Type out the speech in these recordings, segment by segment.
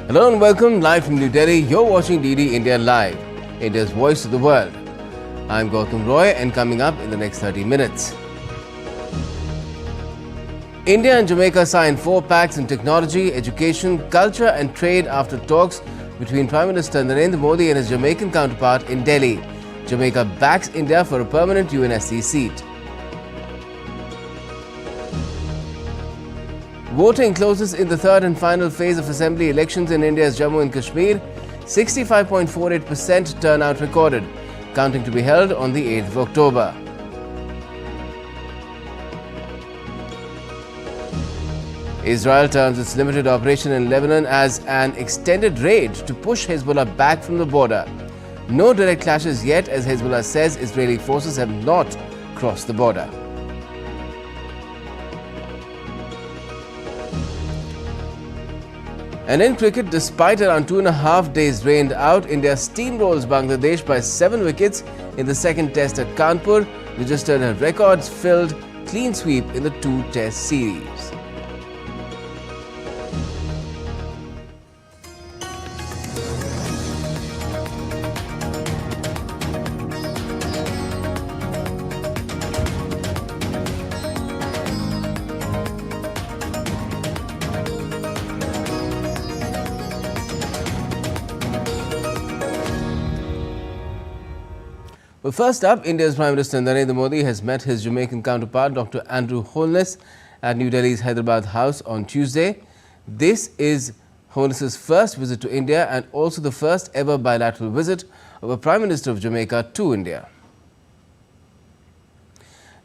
Hello and welcome live from New Delhi. You're watching DD India Live, India's voice to the world. I'm Gautam Roy, and coming up in the next 30 minutes. India and Jamaica signed 4 pacts in technology, education, culture and trade after talks between Prime Minister Narendra Modi and his Jamaican counterpart in Delhi. Jamaica backs India for a permanent UNSC seat. Voting closes in the third and final phase of assembly elections in India's Jammu and Kashmir. 65.48% turnout recorded, counting to be held on the 8th of October. Israel turns its limited operation in Lebanon as an extended raid to push Hezbollah back from the border. No direct clashes yet, as Hezbollah says Israeli forces have not crossed the border. And in cricket, despite around 2.5 days rained out, India steamrolls Bangladesh by 7 wickets in the second test at Kanpur, registered a records-filled clean sweep in the 2-test series. Well, first up, India's Prime Minister Narendra Modi has met his Jamaican counterpart, Dr. Andrew Holness, at New Delhi's Hyderabad House on Tuesday. This is Holness's first visit to India and also the first ever bilateral visit of a Prime Minister of Jamaica to India.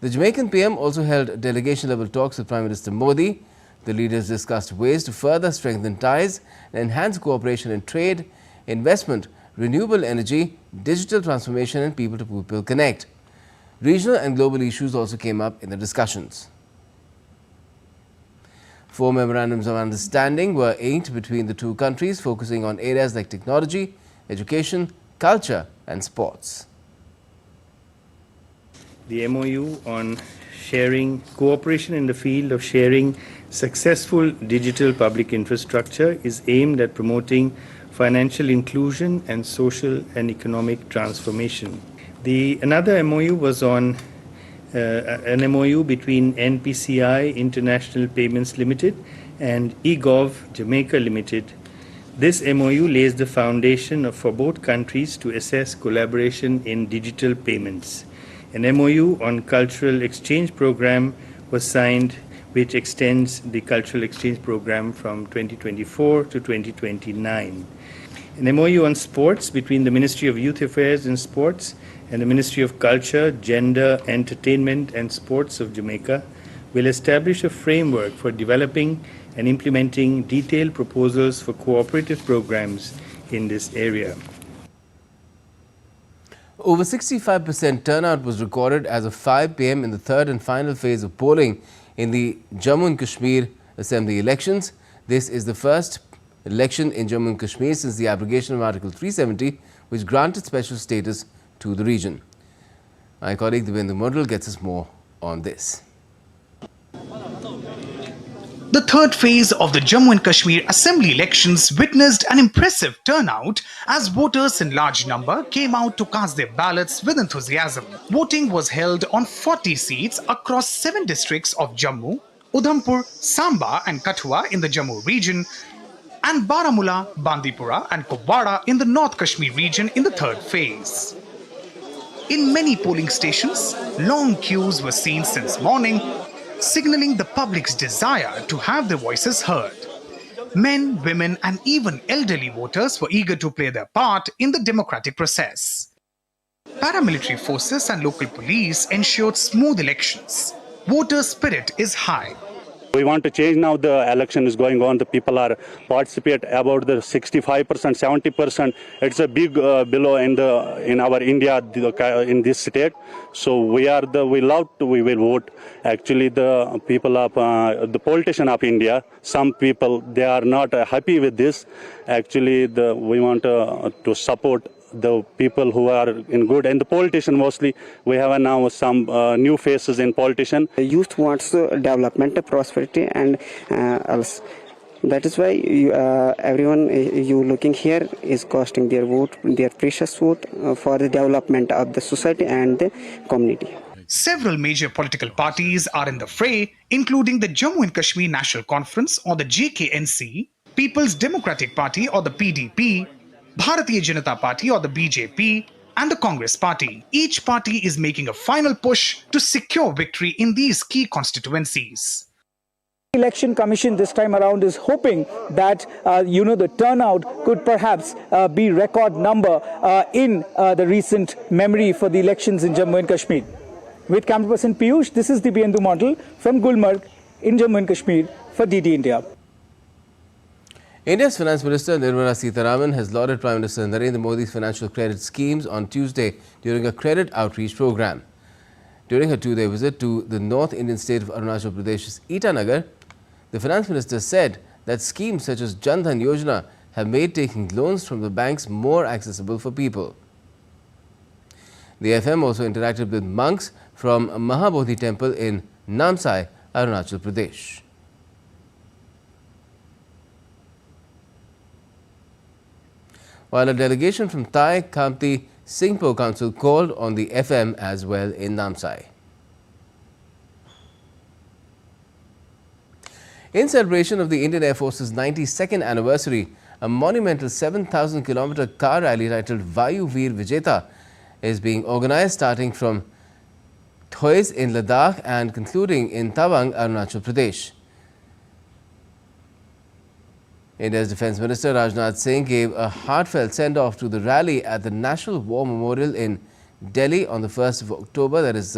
The Jamaican PM also held delegation-level talks with Prime Minister Modi. The leaders discussed ways to further strengthen ties and enhance cooperation in trade, investment, renewable energy, digital transformation and people-to-people connect. Regional and global issues also came up in the discussions. 4 memorandums of understanding were inked between the two countries, focusing on areas like technology, education, culture and sports. The MOU on sharing cooperation in the field of sharing successful digital public infrastructure is aimed at promoting financial inclusion and social and economic transformation. Another MOU was on an MOU between NPCI International Payments Limited and eGov Jamaica Limited. This MOU lays the foundation for both countries to assess collaboration in digital payments. An MOU on cultural exchange program was signed, which extends the cultural exchange program from 2024 to 2029. An MOU on sports between the Ministry of Youth Affairs and Sports and the Ministry of Culture, Gender, Entertainment and Sports of Jamaica will establish a framework for developing and implementing detailed proposals for cooperative programs in this area. Over 65% turnout was recorded as of 5 p.m. in the third and final phase of polling in the Jammu and Kashmir Assembly elections. This is the first election in Jammu and Kashmir since the abrogation of Article 370, which granted special status to the region. My colleague Devendu Modal gets us more on this. The third phase of the Jammu and Kashmir Assembly elections witnessed an impressive turnout as voters in large number came out to cast their ballots with enthusiasm. Voting was held on 40 seats across 7 districts of Jammu, Udhampur, Samba and Kathua in the Jammu region, and Baramulla, Bandipora and Kupwara in the North Kashmir region in the third phase. In many polling stations, long queues were seen since morning, signaling the public's desire to have their voices heard. Men, women and even elderly voters were eager to play their part in the democratic process. Paramilitary forces and local police ensured smooth elections. Voter spirit is high. We want to change now. The election is going on. The people are participate about the 65%, 70%. It's a big below in our India in this state. So we will vote. Actually, the people of the politician of India, some people they are not happy with this. Actually, we want to support the people who are in good and the politician mostly. We have now some new faces in politician. The youth wants development, prosperity and else. That is why everyone you looking here is costing their vote, their precious vote for the development of the society and the community. Several major political parties are in the fray, including the Jammu and Kashmir National Conference or the JKNC, People's Democratic Party or the PDP, Bharatiya Janata Party or the BJP, and the Congress Party. Each party is making a final push to secure victory in these key constituencies. Election Commission this time around is hoping that the turnout could perhaps be record number in the recent memory for the elections in Jammu and Kashmir. With camera person Piyush, this is the Biendu model from Gulmarg in Jammu and Kashmir for DD India. India's Finance Minister Nirmala Sitharaman has lauded Prime Minister Narendra Modi's financial credit schemes on Tuesday during a credit outreach program. During her two-day visit to the North Indian state of Arunachal Pradesh's Itanagar, the Finance Minister said that schemes such as Jan Dhan Yojana have made taking loans from the banks more accessible for people. The FM also interacted with monks from Mahabodhi Temple in Namsai, Arunachal Pradesh. While a delegation from Thai Khamti Singpo Council called on the FM as well in Namsai. In celebration of the Indian Air Force's 92nd anniversary, a monumental 7,000-kilometer car rally titled Vayu Veer Vijeta is being organized starting from Thois in Ladakh and concluding in Tawang, Arunachal Pradesh. India's Defence Minister Rajnath Singh gave a heartfelt send-off to the rally at the National War Memorial in Delhi on the 1st of October, that is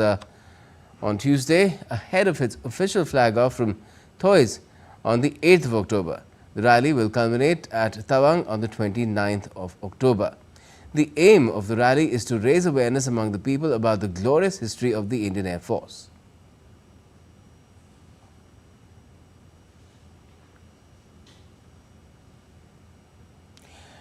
on Tuesday, ahead of its official flag-off from Thois on the 8th of October. The rally will culminate at Tawang on the 29th of October. The aim of the rally is to raise awareness among the people about the glorious history of the Indian Air Force.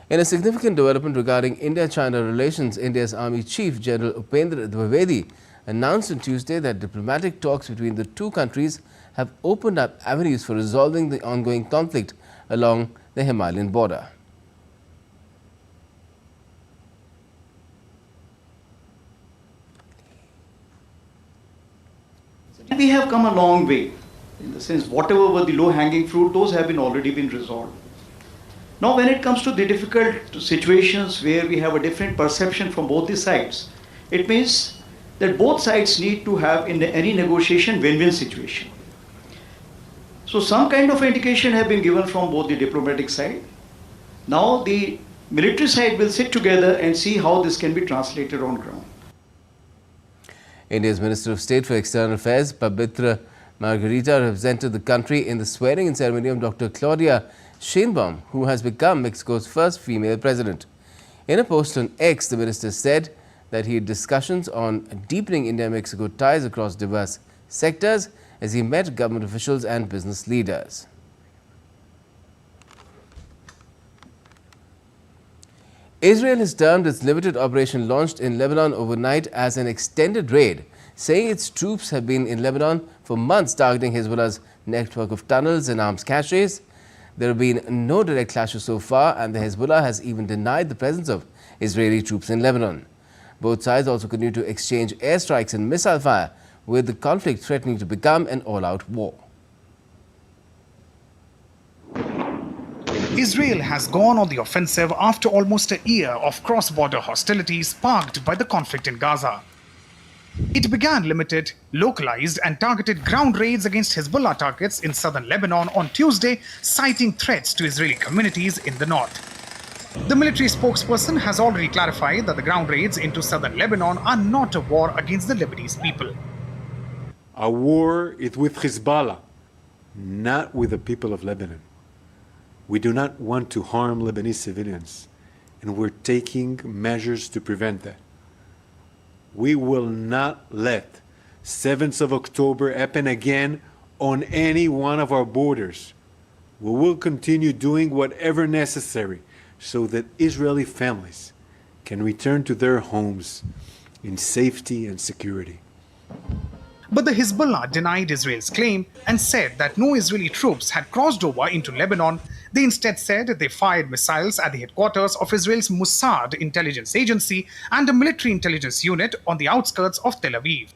In a significant development regarding India-China relations, India's Army Chief General Upendra Dwivedi announced on Tuesday that diplomatic talks between the two countries have opened up avenues for resolving the ongoing conflict along the Himalayan border. We have come a long way, in the sense whatever were the low-hanging fruit, those have already been resolved. Now when it comes to the difficult situations where we have a different perception from both the sides, it means that both sides need to have in any negotiation win-win situation. So some kind of indication have been given from both the diplomatic side. Now the military side will sit together and see how this can be translated on ground. India's Minister of State for External Affairs, Pabitra Margarita, represented the country in the swearing-in ceremony of Dr. Claudia Sheinbaum, who has become Mexico's first female president. In a post on X, the minister said that he had discussions on deepening India-Mexico ties across diverse sectors as he met government officials and business leaders. Israel has termed its limited operation launched in Lebanon overnight as an extended raid, saying its troops have been in Lebanon for months targeting Hezbollah's network of tunnels and arms caches. There have been no direct clashes so far, and the Hezbollah has even denied the presence of Israeli troops in Lebanon. Both sides also continue to exchange airstrikes and missile fire, with the conflict threatening to become an all-out war. Israel has gone on the offensive after almost a year of cross-border hostilities sparked by the conflict in Gaza. It began limited, localized and targeted ground raids against Hezbollah targets in southern Lebanon on Tuesday, citing threats to Israeli communities in the north. The military spokesperson has already clarified that the ground raids into southern Lebanon are not a war against the Lebanese people. Our war is with Hezbollah, not with the people of Lebanon. We do not want to harm Lebanese civilians, and we're taking measures to prevent that. We will not let 7th of October happen again on any one of our borders. We will continue doing whatever necessary so that Israeli families can return to their homes in safety and security. But the Hezbollah denied Israel's claim and said that no Israeli troops had crossed over into Lebanon. They instead said they fired missiles at the headquarters of Israel's Mossad intelligence agency and a military intelligence unit on the outskirts of Tel Aviv.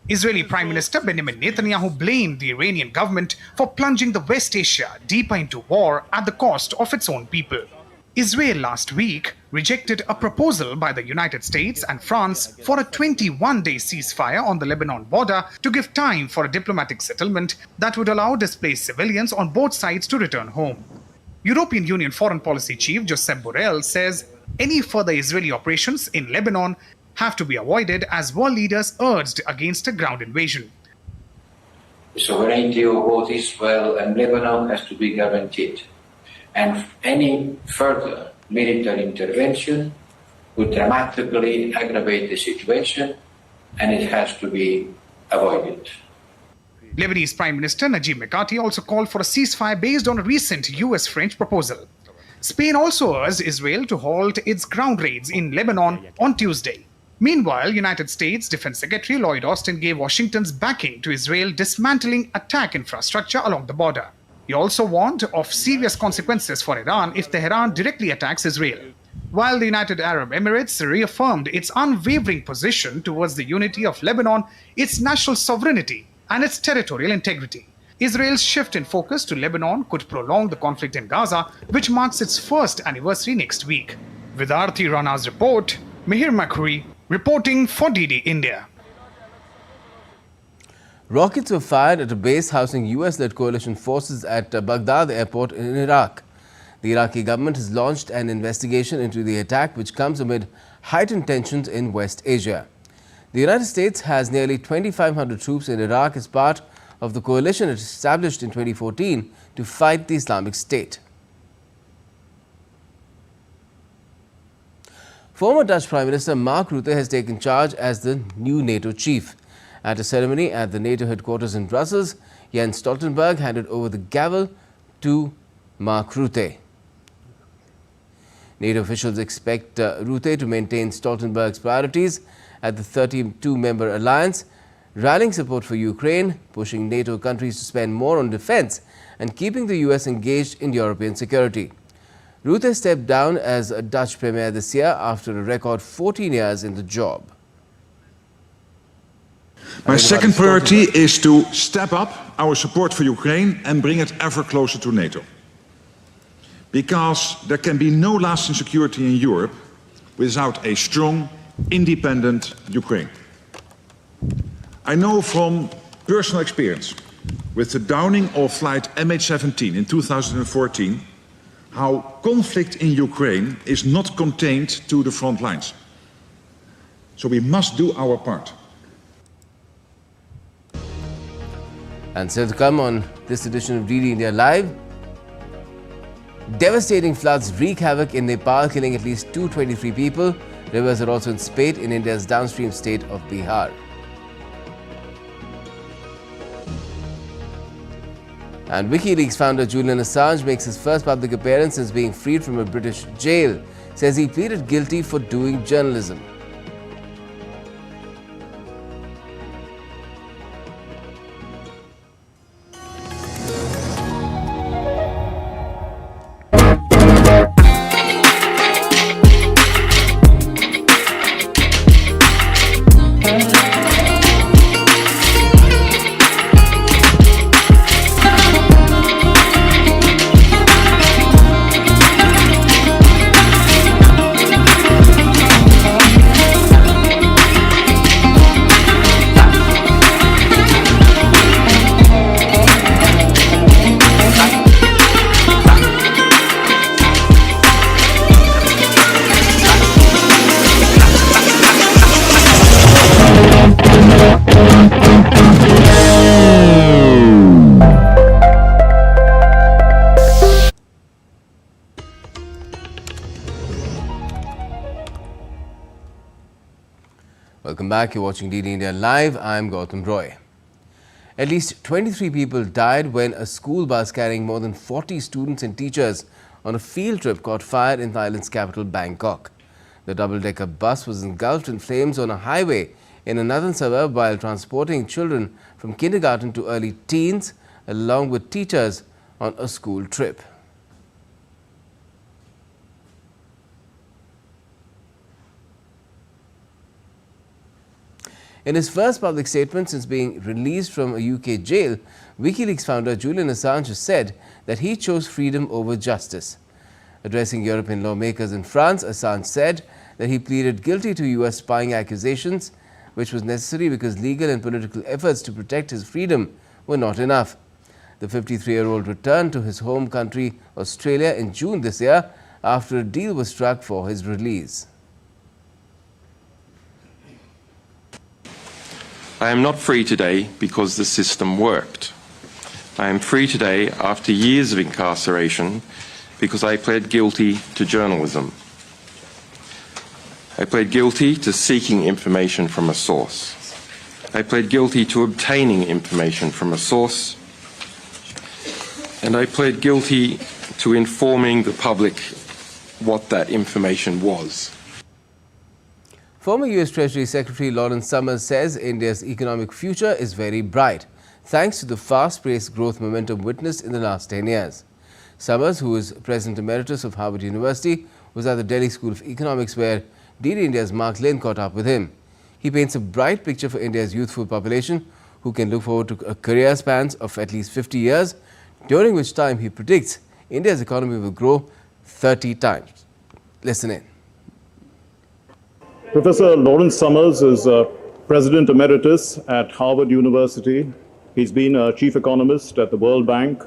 Israeli Prime Minister Benjamin Netanyahu blamed the Iranian government for plunging the West Asia deeper into war at the cost of its own people. Israel last week rejected a proposal by the United States and France for a 21-day ceasefire on the Lebanon border to give time for a diplomatic settlement that would allow displaced civilians on both sides to return home. European Union Foreign Policy Chief Josep Borrell says any further Israeli operations in Lebanon have to be avoided as world leaders urged against a ground invasion. The sovereignty of both Israel and Lebanon has to be guaranteed, and any further military intervention would dramatically aggravate the situation, and it has to be avoided. Lebanese Prime Minister Najib Mikati also called for a ceasefire based on a recent US-French proposal. Spain also urged Israel to halt its ground raids in Lebanon on Tuesday. Meanwhile, United States Defense Secretary Lloyd Austin gave Washington's backing to Israel dismantling attack infrastructure along the border. He also warned of serious consequences for Iran if Tehran directly attacks Israel. While the United Arab Emirates reaffirmed its unwavering position towards the unity of Lebanon, its national sovereignty, and its territorial integrity. Israel's shift in focus to Lebanon could prolong the conflict in Gaza, which marks its first anniversary next week. With Aarti Rana's report, Mihir Makhuri reporting for DD India. Rockets were fired at a base housing US-led coalition forces at Baghdad airport in Iraq. The Iraqi government has launched an investigation into the attack, which comes amid heightened tensions in West Asia. The United States has nearly 2,500 troops in Iraq as part of the coalition it established in 2014 to fight the Islamic State. Former Dutch Prime Minister Mark Rutte has taken charge as the new NATO chief. At a ceremony at the NATO headquarters in Brussels, Jens Stoltenberg handed over the gavel to Mark Rutte. NATO officials expect Rutte to maintain Stoltenberg's priorities at the 32-member alliance, rallying support for Ukraine, pushing NATO countries to spend more on defense, and keeping the US engaged in European security. Rutte stepped down as a Dutch premier this year after a record 14 years in the job. My second priority is to step up our support for Ukraine and bring it ever closer to NATO. Because there can be no lasting security in Europe without a strong, independent Ukraine. I know from personal experience with the downing of flight MH17 in 2014 how conflict in Ukraine is not contained to the front lines. So we must do our part. And still to come on this edition of DD India Live, devastating floods wreak havoc in Nepal, killing at least 223 people. Rivers are also in spate in India's downstream state of Bihar. And WikiLeaks founder Julian Assange makes his first public appearance since being freed from a British jail. Says he pleaded guilty for doing journalism. Welcome back. You're watching DD India Live. I'm Gautam Roy. At least 23 people died when a school bus carrying more than 40 students and teachers on a field trip caught fire in Thailand's capital, Bangkok. The double-decker bus was engulfed in flames on a highway in a northern suburb while transporting children from kindergarten to early teens along with teachers on a school trip. In his first public statement since being released from a UK jail, WikiLeaks founder Julian Assange has said that he chose freedom over justice. Addressing European lawmakers in France, Assange said that he pleaded guilty to US spying accusations, which was necessary because legal and political efforts to protect his freedom were not enough. The 53-year-old returned to his home country, Australia, in June this year after a deal was struck for his release. I am not free today because the system worked. I am free today after years of incarceration because I pled guilty to journalism. I pled guilty to seeking information from a source. I pled guilty to obtaining information from a source. And I pled guilty to informing the public what that information was. Former US Treasury Secretary Lawrence Summers says India's economic future is very bright, thanks to the fast-paced growth momentum witnessed in the last 10 years. Summers, who is President Emeritus of Harvard University, was at the Delhi School of Economics where DD India's Mark Lane caught up with him. He paints a bright picture for India's youthful population, who can look forward to a career spans of at least 50 years, during which time he predicts India's economy will grow 30 times. Listen in. Professor Lawrence Summers is President Emeritus at Harvard University. He's been a chief economist at the World Bank.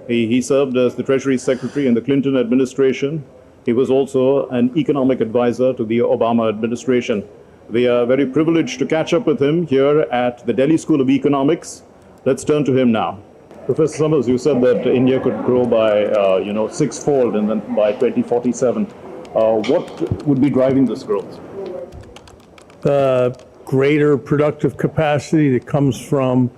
He served as the Treasury Secretary in the Clinton administration. He was also an economic advisor to the Obama administration. We are very privileged to catch up with him here at the Delhi School of Economics. Let's turn to him now. Professor Summers, you said that India could grow by, sixfold and then by 2047. What would be driving this growth? The greater productive capacity that comes from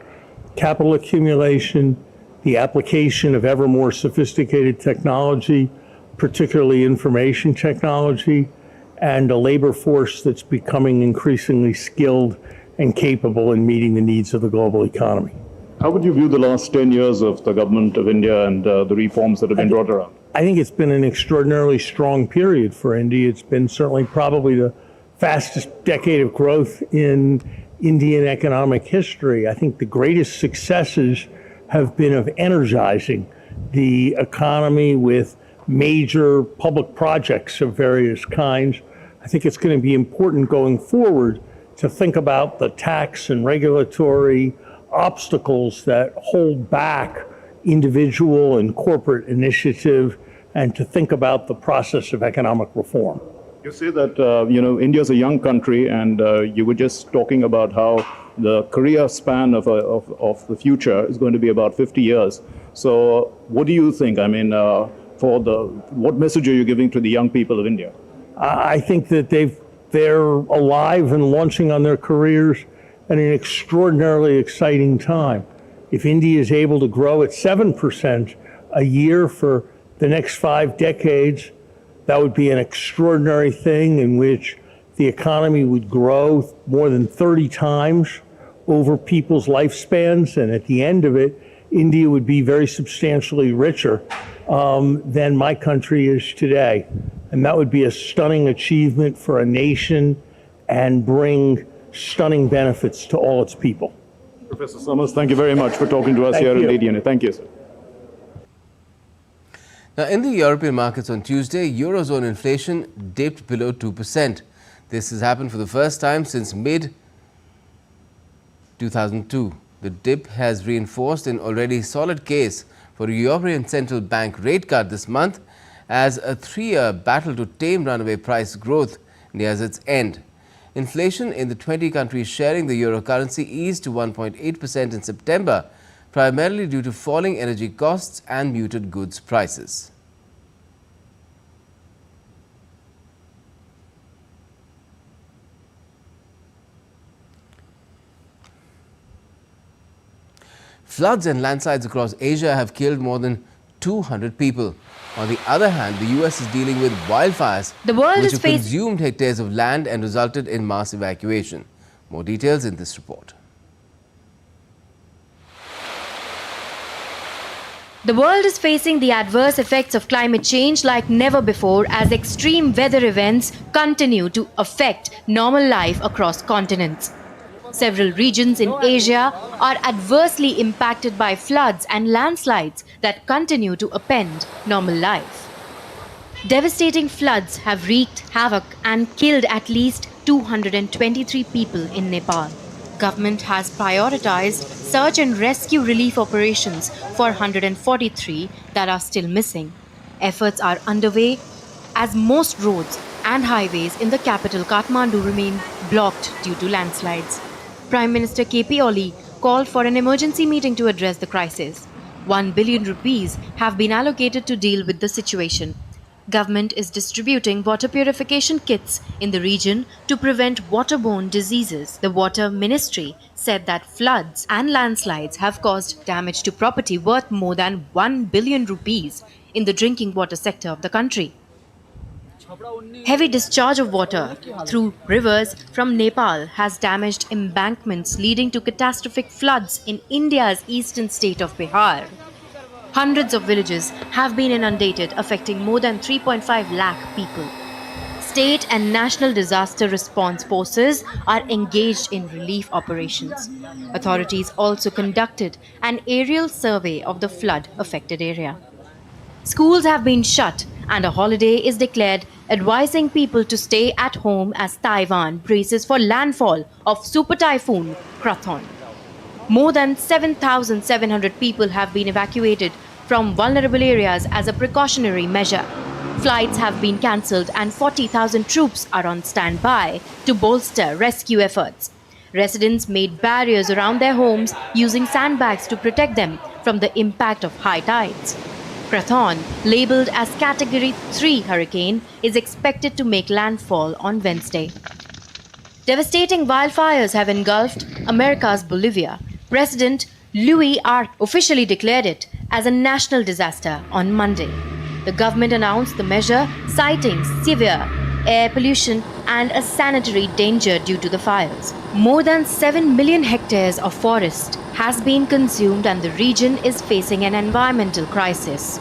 capital accumulation, the application of ever more sophisticated technology, particularly information technology, and a labor force that's becoming increasingly skilled and capable in meeting the needs of the global economy. How would you view the last 10 years of the government of India and the reforms that have been brought around? I think it's been an extraordinarily strong period for India. It's been certainly probably the fastest decade of growth in Indian economic history. I think the greatest successes have been of energizing the economy with major public projects of various kinds. I think it's going to be important going forward to think about the tax and regulatory obstacles that hold back individual and corporate initiative and to think about the process of economic reform. You say that, India's a young country, and you were just talking about how the career span of the future is going to be about 50 years. So what do you think? I mean, what message are you giving to the young people of India? I think that they're alive and launching on their careers at an extraordinarily exciting time. If India is able to grow at 7% a year for the next 5 decades, that would be an extraordinary thing in which the economy would grow more than 30 times over people's lifespans. And at the end of it, India would be very substantially richer than my country is today. And that would be a stunning achievement for a nation and bring stunning benefits to all its people. Professor Summers, thank you very much for talking to us here in ADNA. Thank you, sir. Now, in the European markets on Tuesday, Eurozone inflation dipped below 2%. This has happened for the first time since mid-2002. The dip has reinforced an already solid case for a European Central Bank rate cut this month as a 3-year battle to tame runaway price growth nears its end. Inflation in the 20 countries sharing the euro currency eased to 1.8% in September, primarily due to falling energy costs and muted goods prices. Floods and landslides across Asia have killed more than 200 people. On the other hand, the US is dealing with wildfires, which have consumed hectares of land and resulted in mass evacuation. More details in this report. The world is facing the adverse effects of climate change like never before as extreme weather events continue to affect normal life across continents. Several regions in Asia are adversely impacted by floods and landslides that continue to upend normal life. Devastating floods have wreaked havoc and killed at least 223 people in Nepal. Government has prioritized search and rescue relief operations for 143 that are still missing. Efforts are underway as most roads and highways in the capital Kathmandu remain blocked due to landslides. Prime Minister KP Oli called for an emergency meeting to address the crisis. 1 billion rupees have been allocated to deal with the situation. Government is distributing water purification kits in the region to prevent waterborne diseases. The Water Ministry said that floods and landslides have caused damage to property worth more than 1 billion rupees in the drinking water sector of the country. Heavy discharge of water through rivers from Nepal has damaged embankments, leading to catastrophic floods in India's eastern state of Bihar. Hundreds of villages have been inundated, affecting more than 3.5 lakh people. State and national disaster response forces are engaged in relief operations. Authorities also conducted an aerial survey of the flood-affected area. Schools have been shut and a holiday is declared, advising people to stay at home as Taiwan braces for landfall of super typhoon Krathon. More than 7,700 people have been evacuated from vulnerable areas as a precautionary measure. Flights have been cancelled and 40,000 troops are on standby to bolster rescue efforts. Residents made barriers around their homes using sandbags to protect them from the impact of high tides. Krathon, labelled as Category 3 hurricane, is expected to make landfall on Wednesday. Devastating wildfires have engulfed America's Bolivia. President Luis Arce officially declared it as a national disaster on Monday. The government announced the measure, citing severe air pollution and a sanitary danger due to the fires. More than 7 million hectares of forest has been consumed and the region is facing an environmental crisis.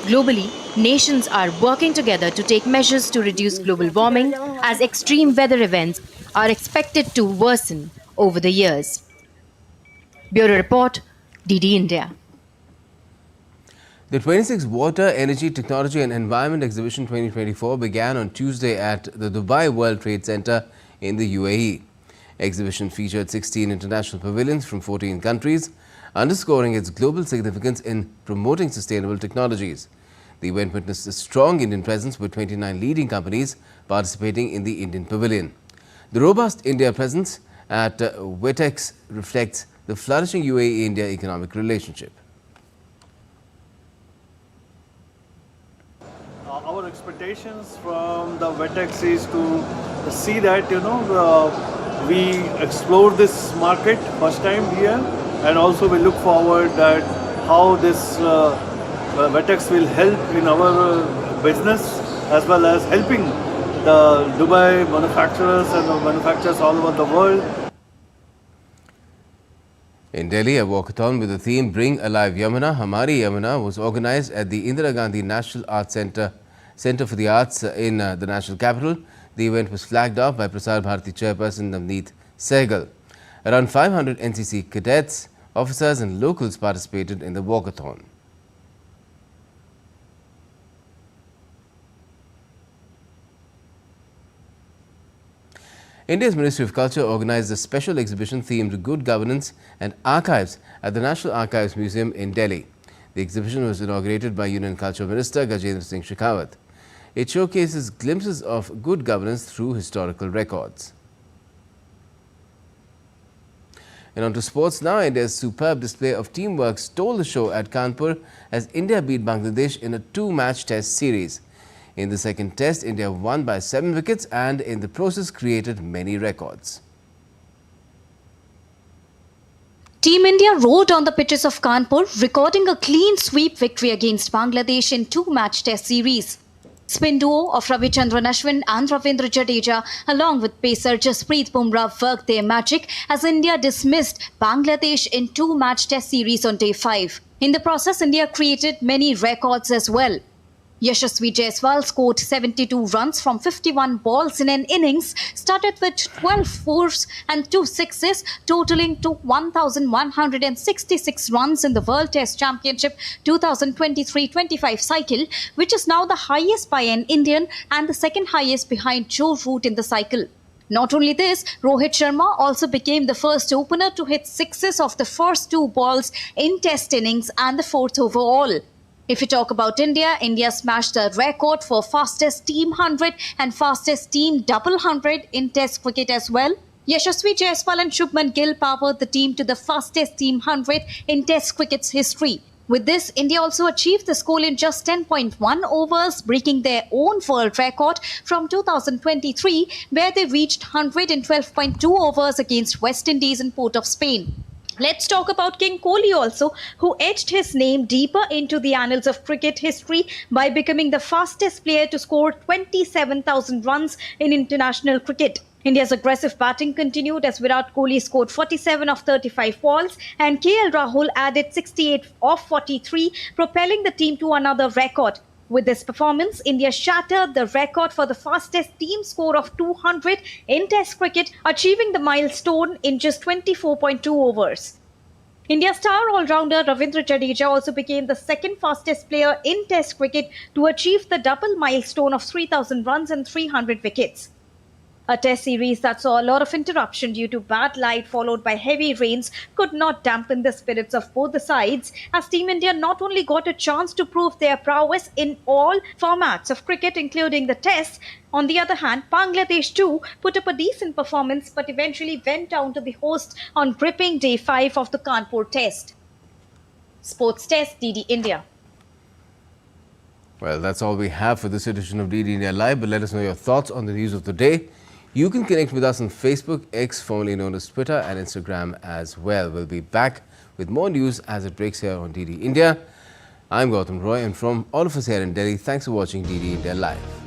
Globally, nations are working together to take measures to reduce global warming as extreme weather events are expected to worsen over the years. Bureau Report, DD India. The 26th Water, Energy, Technology and Environment Exhibition 2024 began on Tuesday at the Dubai World Trade Center in the UAE. Exhibition featured 16 international pavilions from 14 countries, underscoring its global significance in promoting sustainable technologies. The event witnessed a strong Indian presence with 29 leading companies participating in the Indian pavilion. The robust India presence at WETEX reflects the flourishing UAE-India economic relationship. Our expectations from the WETEX is to see that, we explore this market first time here, and also we look forward that how this WETEX will help in our business as well as helping the Dubai manufacturers and the manufacturers all over the world. In Delhi, a walkathon with the theme Bring Alive Yamuna, Hamari Yamuna was organized at the Indira Gandhi National Arts Centre for the Arts in the national capital. The event was flagged off by Prasar Bharati chairperson Navneet Sehgal. Around 500 NCC cadets, officers and locals participated in the walkathon. India's Ministry of Culture organized a special exhibition themed Good Governance and Archives at the National Archives Museum in Delhi. The exhibition was inaugurated by Union Culture Minister Gajendra Singh Shekhawat. It showcases glimpses of good governance through historical records. And on to sports now. India's superb display of teamwork stole the show at Kanpur as India beat Bangladesh in a two-match test series. In the second test, India won by 7 wickets and in the process created many records. Team India rolled on the pitches of Kanpur, recording a clean sweep victory against Bangladesh in two-match test series. Spin duo of Ravichandran Ashwin and Ravindra Jadeja, along with pacer Jasprit Bumrah, worked their magic as India dismissed Bangladesh in 2-match test series on day 5. In the process, India created many records as well. Yashasvi Jaiswal scored 72 runs from 51 balls in an innings, started with 12 fours and 2 sixes, totaling to 1,166 runs in the World Test Championship 2023-25 cycle, which is now the highest by an Indian and the second highest behind Joe Root in the cycle. Not only this, Rohit Sharma also became the first opener to hit sixes of the first 2 balls in Test innings and the 4th overall. If we talk about India, India smashed the record for fastest team 100 and fastest team double 100 in Test cricket as well. Yashasvi Jaiswal and Shubman Gill powered the team to the fastest team 100 in Test cricket's history. With this, India also achieved the score in just 10.1 overs, breaking their own world record from 2023, where they reached 112.2 overs against West Indies in Port of Spain. Let's talk about King Kohli also, who etched his name deeper into the annals of cricket history by becoming the fastest player to score 27,000 runs in international cricket. India's aggressive batting continued as Virat Kohli scored 47 of 35 balls and KL Rahul added 68 of 43, propelling the team to another record. With this performance, India shattered the record for the fastest team score of 200 in Test cricket, achieving the milestone in just 24.2 overs. India's star all-rounder Ravindra Jadeja also became the second fastest player in Test cricket to achieve the double milestone of 3,000 runs and 300 wickets. A test series that saw a lot of interruption due to bad light followed by heavy rains could not dampen the spirits of both the sides, as Team India not only got a chance to prove their prowess in all formats of cricket including the Tests. On the other hand, Bangladesh too put up a decent performance but eventually went down to the host on gripping day 5 of the Kanpur Test. Sports Test, DD India. Well, that's all we have for this edition of DD India Live, but let us know your thoughts on the news of the day. You can connect with us on Facebook, X, formerly known as Twitter, and Instagram as well. We'll be back with more news as it breaks here on DD India. I'm Gautam Roy, and from all of us here in Delhi, thanks for watching DD India Live.